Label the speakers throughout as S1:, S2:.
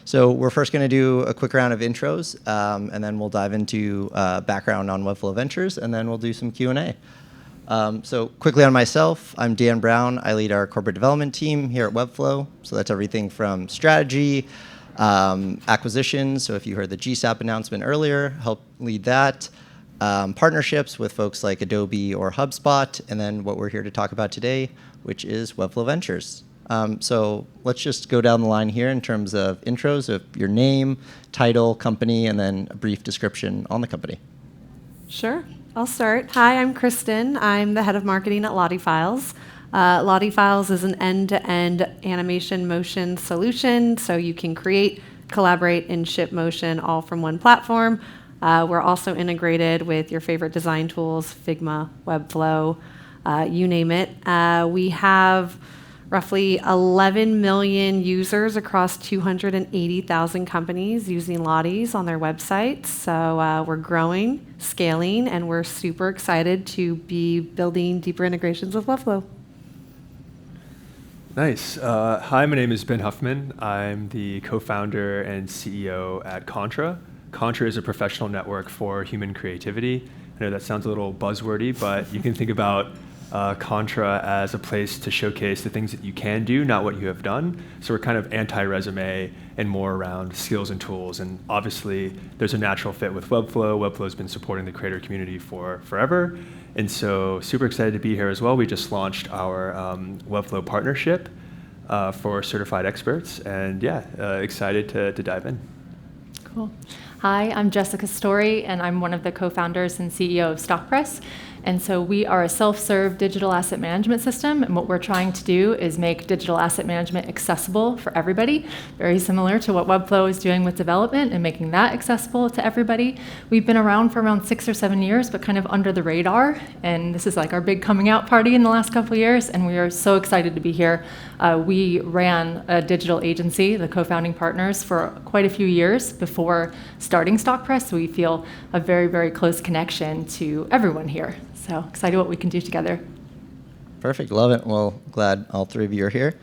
S1: So we're first going to do a quick round of intros, and then we'll dive into background on Webflow Ventures, and then we'll do some Q&A. So quickly on myself, I'm Dan Brown. I lead our corporate development team here at Webflow. So that's everything from strategy, acquisitions. So if you heard the GSAP announcement earlier, help lead that. Partnerships with folks like Adobe or HubSpot, and then what we're here to talk about today, which is Webflow Ventures. So let's just go down the line here in terms of intros of your name, title, company, and then a brief description on the company.
S2: Sure, I'll start. Hi, I'm Kristen. I'm the head of marketing at Lottie Files. Lottie Files is an end-to-end animation motion solution, so you can create, collaborate, and ship motion all from one platform. We're also integrated with your favorite design tools, Figma, Webflow, you name it. We have roughly 11 million users across 280,000 companies using Lotties on their websites. So we're growing, scaling, and we're super excited to be building deeper integrations with Webflow.
S3: Nice. Hi, my name is Ben Huffman. I'm the co-founder and CEO at Contra. Contra is a professional network for human creativity. I know that sounds a little buzzwordy, but you can think about Contra as a place to showcase the things that you can do, not what you have done. So we're kind of anti-resume and more around skills and tools. And obviously, there's a natural fit with Webflow. Webflow's been supporting the creator community for forever. And so super excited to be here as well. We just launched our Webflow partnership for certified experts. And excited to dive in.
S4: Cool. Hi, I'm Jessica Story, and I'm one of the co-founders and CEO of StockPress. And so we are a self-serve digital asset management system, and what we're trying to do is make digital asset management accessible for everybody, very similar to what Webflow is doing with development and making that accessible to everybody. We've been around for around 6 or 7 years, but kind of under the radar, and this is like our big coming out party in the last couple of years, and we are so excited to be here. We ran a digital agency, the co-founding partners, for quite a few years before starting StockPress, so we feel a very, very close connection to everyone here. So excited what we can do together.
S1: Perfect, love it. Well, glad all three of you are here.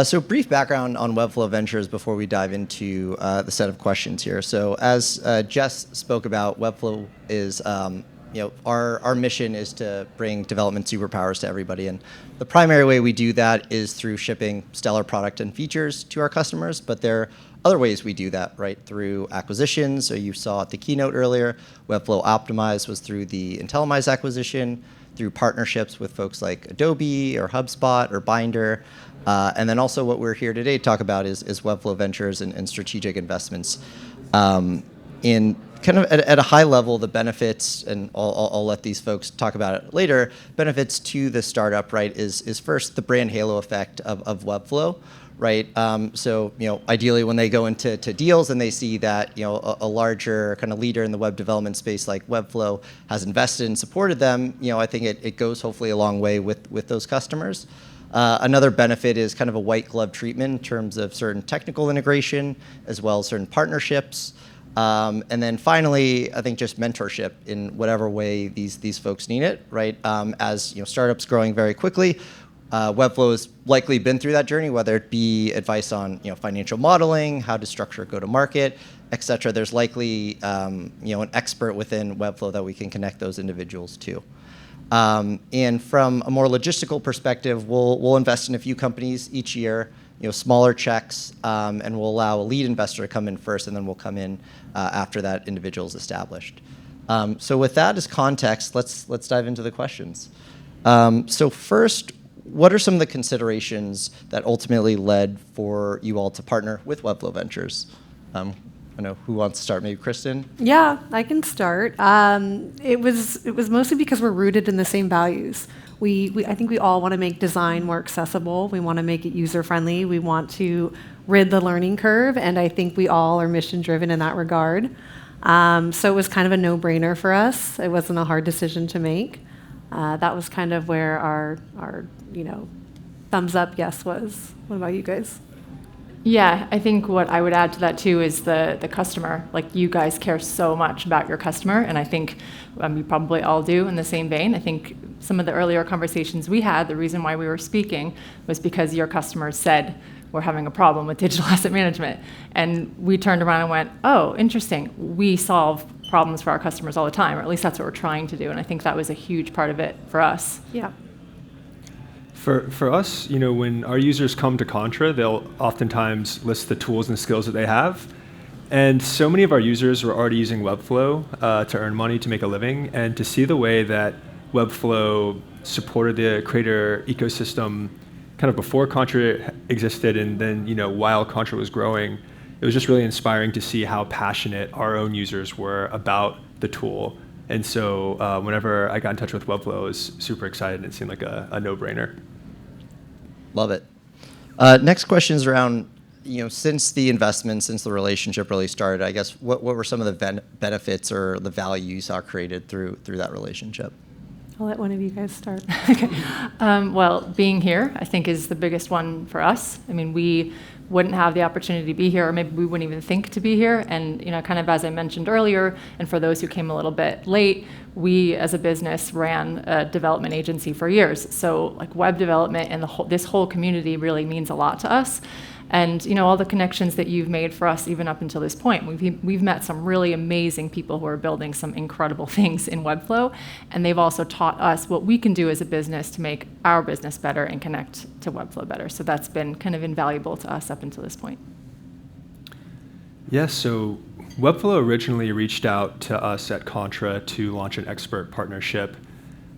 S1: So brief background on Webflow Ventures before we dive into the set of questions here. So as Jess spoke about, Webflow is, our mission is to bring development superpowers to everybody. And the primary way we do that is through shipping stellar product and features to our customers, but there are other ways we do that, right? Through acquisitions. So you saw at the keynote earlier, Webflow Optimize was through the Intellimise acquisition, through partnerships with folks like Adobe or HubSpot or Binder. And then also what we're here today to talk about is Webflow Ventures and strategic investments. In kind of at a high level, the benefits, and I'll let these folks talk about it later, benefits to the startup, right, is first the brand halo effect of Webflow, right? So, ideally when they go into deals and they see that, a larger kind of leader in the web development space like Webflow has invested and supported them, I think it goes hopefully a long way with those customers. Another benefit is kind of a white glove treatment in terms of certain technical integration as well as certain partnerships. And then finally, I think just mentorship in whatever way these folks need it, right? As startups growing very quickly, Webflow has likely been through that journey, whether it be advice on financial modeling, how to structure go-to-market, et cetera. There's likely an expert within Webflow that we can connect those individuals to. And from a more logistical perspective, we'll invest in a few companies each year, smaller checks, and we'll allow a lead investor to come in first, and then we'll come in after that individual is established. So with that as context, let's dive into the questions. So first, what are some of the considerations that ultimately led for you all to partner with Webflow Ventures? I know who wants to start. Maybe Kristen.
S2: Yeah, I can start. It was mostly because we're rooted in the same values. I think we all want to make design more accessible. We want to make it user friendly. We want to rid the learning curve, and I think we all are mission driven in that regard. So it was kind of a no-brainer for us. It wasn't a hard decision to make. That was kind of where our thumbs up yes was. What about you guys?
S4: Yeah, I think what I would add to that too is the customer. Like, you guys care so much about your customer, and I think we probably all do in the same vein. I think some of the earlier conversations we had, the reason why we were speaking was because your customers said, were having a problem with digital asset management. And we turned around and went, oh, interesting. We solve problems for our customers all the time, or at least that's what we're trying to do. And I think that was a huge part of it for us.
S2: Yeah.
S3: For us, when our users come to Contra, they'll oftentimes list the tools and skills that they have. And so many of our users were already using Webflow to earn money, to make a living. And to see the way that Webflow supported the creator ecosystem kind of before Contra existed, and then while Contra was growing, it was just really inspiring to see how passionate our own users were about the tool. And so whenever I got in touch with Webflow, I was super excited, and it seemed like a no-brainer.
S1: Love it. Next question is around, since the investment, since the relationship really started, I guess, what were some of the benefits or the value you saw created through that relationship?
S2: I'll let one of you guys start.
S4: Okay. Well, being here, I think, is the biggest one for us. I mean, we wouldn't have the opportunity to be here, or maybe we wouldn't even think to be here. And kind of as I mentioned earlier, and for those who came a little bit late, we as a business ran a development agency for years. So like web development and this whole community really means a lot to us. And all the connections that you've made for us even up until this point. We've met some really amazing people who are building some incredible things in Webflow, and they've also taught us what we can do as a business to make our business better and connect to Webflow better. So that's been kind of invaluable to us up until this point.
S3: Yes, so Webflow originally reached out to us at Contra to launch an expert partnership.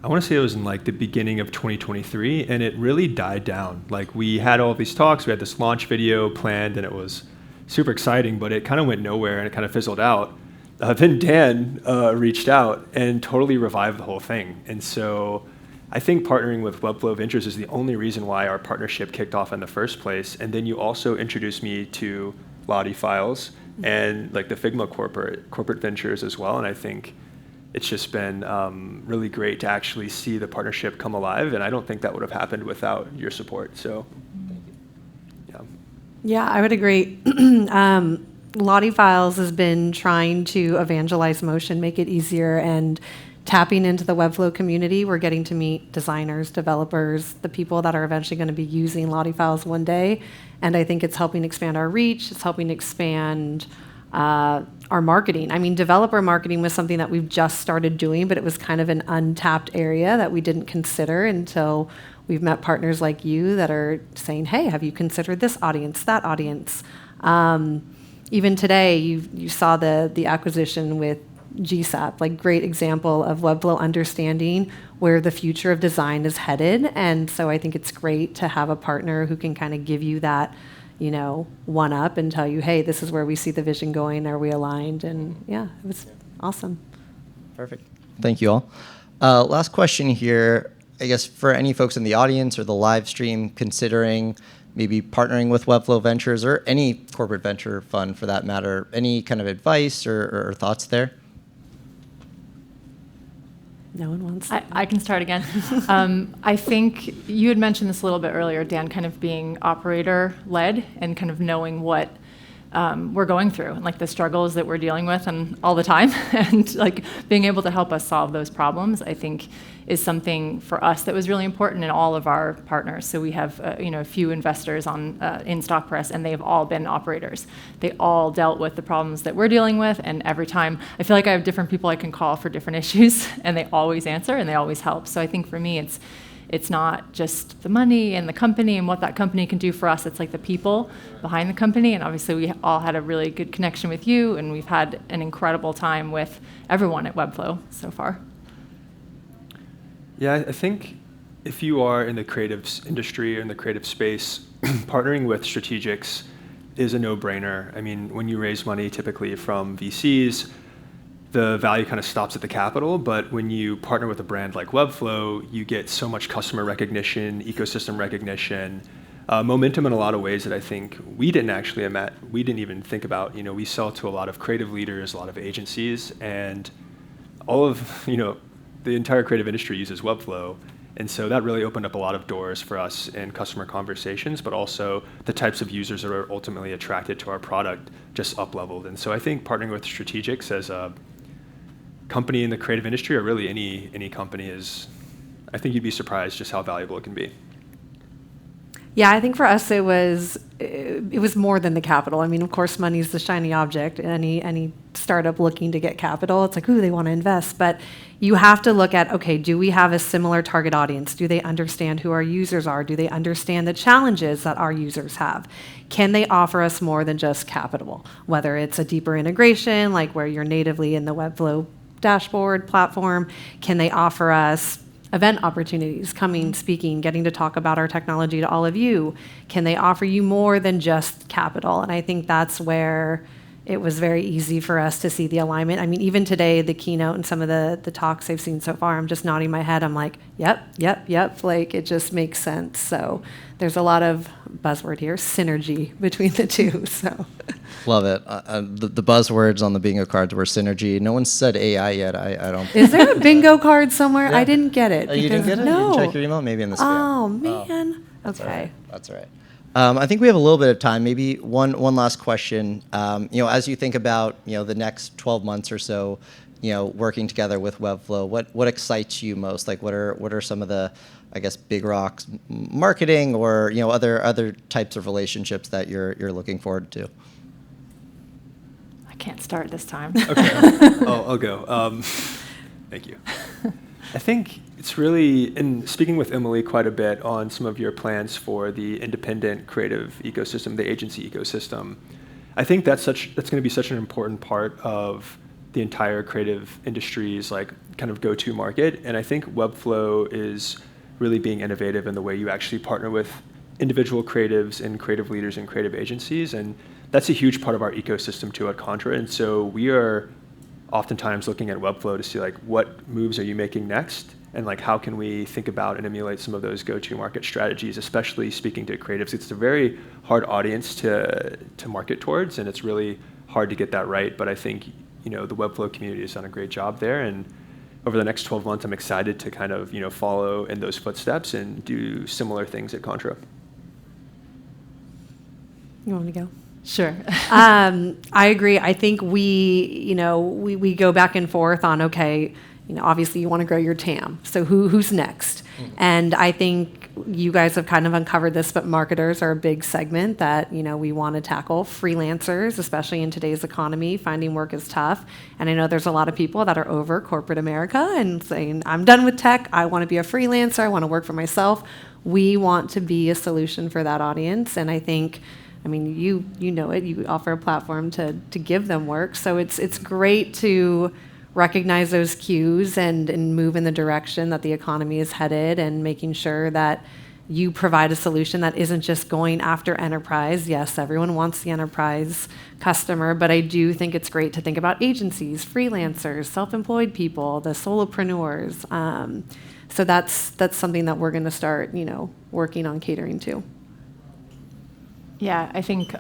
S3: I want to say it was in like the beginning of 2023, and it really died down. Like we had all these talks, we had this launch video planned, and it was super exciting, but it kind of went nowhere and it kind of fizzled out. Then Dan reached out and totally revived the whole thing. And so I think partnering with WFVentures is the only reason why our partnership kicked off in the first place. And then you also introduced me to Lottie Files and like the Figma corporate ventures as well. And I think it's just been really great to actually see the partnership come alive, and I don't think that would have happened without your support. So, yeah.
S2: Yeah, I would agree. Lottie Files has been trying to evangelize Motion, make it easier, and tapping into the Webflow community. We're getting to meet designers, developers, the people that are eventually going to be using Lottie Files one day, and I think it's helping expand our reach. It's helping expand our marketing. I mean, developer marketing was something that we've just started doing, but it was kind of an untapped area that we didn't consider until we've met partners like you that are saying, hey, have you considered this audience, that audience? Even today, you saw the acquisition with GSAP, like great example of Webflow understanding where the future of design is headed. And so I think it's great to have a partner who can kind of give you that one up and tell you, hey, this is where we see the vision going. Are we aligned? And yeah, it was awesome.
S1: Perfect. Thank you all. Last question here, I guess for any folks in the audience or the live stream considering maybe partnering with WFVentures or any corporate venture fund for that matter, any kind of advice or thoughts there?
S2: No one wants
S4: I can start again. I think you had mentioned this a little bit earlier, Dan, kind of being operator-led and kind of knowing what we're going through and like the struggles that we're dealing with and all the time, and like being able to help us solve those problems, I think is something for us that was really important in all of our partners. So we have a few investors in StockPress, and they've all been operators. They all dealt with the problems that we're dealing with, and every time I feel like I have different people I can call for different issues, and they always answer and they always help. So I think for me, it's not just the money and the company and what that company can do for us. It's like the people behind the company. And obviously, we all had a really good connection with you, and we've had an incredible time with everyone at Webflow so far.
S3: Yeah, I think if you are in the creative industry or in the creative space, partnering with strategics is a no-brainer. I mean, when you raise money typically from VCs, the value kind of stops at the capital, but when you partner with a brand like Webflow, you get so much customer recognition, ecosystem recognition, momentum in a lot of ways that I think we didn't even think about. We sell to a lot of creative leaders, a lot of agencies, and all of, the entire creative industry uses Webflow. And so that really opened up a lot of doors for us in customer conversations, but also the types of users that are ultimately attracted to our product just up-leveled. And so I think partnering with strategics as a company in the creative industry, or really any company, I think you'd be surprised just how valuable it can be.
S2: Yeah, I think for us it was more than the capital. I mean, of course, money is the shiny object. Any startup looking to get capital, it's like, ooh, they want to invest. But you have to look at, okay, do we have a similar target audience? Do they understand who our users are? Do they understand the challenges that our users have? Can they offer us more than just capital? Whether it's a deeper integration, like where you're natively in the Webflow dashboard platform, can they offer us event opportunities, coming, speaking, getting to talk about our technology to all of you? Can they offer you more than just capital? And I think that's where it was very easy for us to see the alignment. I mean, even today, the keynote and some of the talks I've seen so far, I'm just nodding my head. I'm like, yep. Like, it just makes sense. So there's a lot of buzzword here, synergy between the two. So
S1: Love it. The buzzwords on the bingo cards were synergy. No one said AI yet. I don't.
S2: is there a bingo card somewhere? Yeah. I didn't get it.
S1: You didn't get it?
S2: No.
S1: You can check your email, maybe in the spam.
S2: Oh, man.
S1: That's
S2: Okay.
S1: all right. That's all right. I think we have a little bit of time. Maybe one last question. As you think about the next 12 months or so, working together with Webflow, what excites you most? Like, what are some of the, I guess, big rocks, marketing or other types of relationships that you're looking forward to?
S4: I can't start this time.
S3: Okay. I'll go. Thank you. I think it's really, in speaking with Emily quite a bit on some of your plans for the independent creative ecosystem, the agency ecosystem, I think that's going to be such an important part of the entire creative industry's kind of go-to market. And I think Webflow is really being innovative in the way you actually partner with individual creatives and creative leaders and creative agencies. And that's a huge part of our ecosystem too at Contra. And so we are oftentimes looking at Webflow to see what moves are you making next, and how can we think about and emulate some of those go-to market strategies, especially speaking to creatives. It's a very hard audience to market towards, and it's really hard to get that right. But I think the Webflow community has done a great job there, and over the next 12 months, I'm excited to kind of follow in those footsteps and do similar things at Contra.
S2: You want me to go?
S4: Sure.
S2: I agree. I think we go back and forth on, okay, obviously you want to grow your TAM. So who's next? And I think you guys have kind of uncovered this, but marketers are a big segment that, we want to tackle. Freelancers, especially in today's economy, finding work is tough. And I know there's a lot of people that are over corporate America and saying, I'm done with tech. I want to be a freelancer. I want to work for myself. We want to be a solution for that audience. And I think, you know it. You offer a platform to give them work. So it's great to recognize those cues and move in the direction that the economy is headed, and making sure that you provide a solution that isn't just going after enterprise. Yes, everyone wants the enterprise customer, but I do think it's great to think about agencies, freelancers, self-employed people, the solopreneurs. So that's something that we're going to start, working on catering to.
S4: Yeah, I think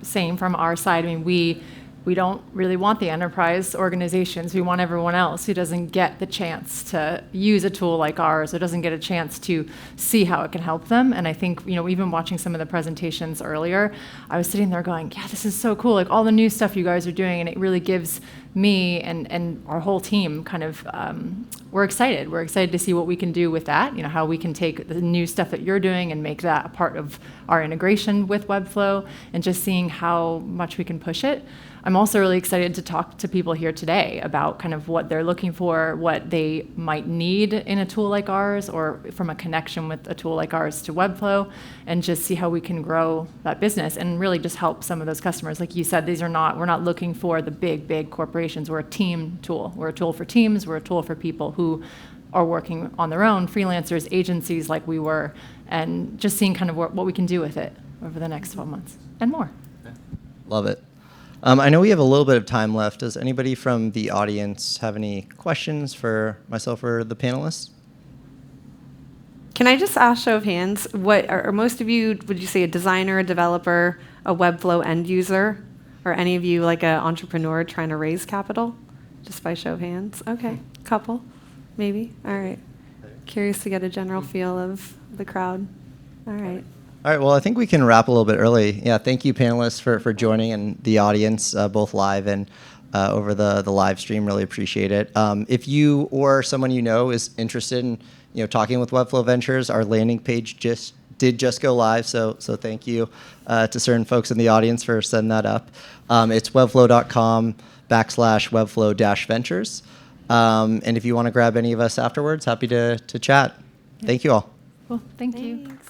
S4: same from our side. We don't really want the enterprise organizations. We want everyone else who doesn't get the chance to use a tool like ours, or doesn't get a chance to see how it can help them. And I think, even watching some of the presentations earlier, I was sitting there going, yeah, this is so cool. All the new stuff you guys are doing, and it really gives me and our whole team kind of, we're excited. We're excited to see what we can do with that, how we can take the new stuff that you're doing and make that a part of our integration with Webflow, and just seeing how much we can push it. I'm also really excited to talk to people here today about kind of what they're looking for, what they might need in a tool like ours, or from a connection with a tool like ours to Webflow, and just see how we can grow that business and really just help some of those customers. Like you said, we're not looking for the big corporations. We're a team tool. We're a tool for teams. We're a tool for people who are working on their own, freelancers, agencies like we were, and just seeing kind of what we can do with it over the next 12 months and more.
S1: Love it. I know we have a little bit of time left. Does anybody from the audience have any questions for myself or the panelists?
S2: Can I just ask, show of hands, what are most of you, would you say a designer, a developer, a Webflow end user, or any of you like an entrepreneur trying to raise capital? Just by show of hands? Okay, couple, maybe. All right. Curious to get a general feel of the crowd. All right.
S1: All right, well, I think we can wrap a little bit early. Yeah, thank you, panelists, for joining, and the audience, both live and over the live stream. Really appreciate it. If you or someone you know is interested in talking with WFVentures, our landing page just did just go live, so thank you to certain folks in the audience for setting that up. It's webflow.com/webflow-ventures. And if you want to grab any of us afterwards, happy to chat. Thank you all.
S4: Cool. Thank you.
S2: Thanks.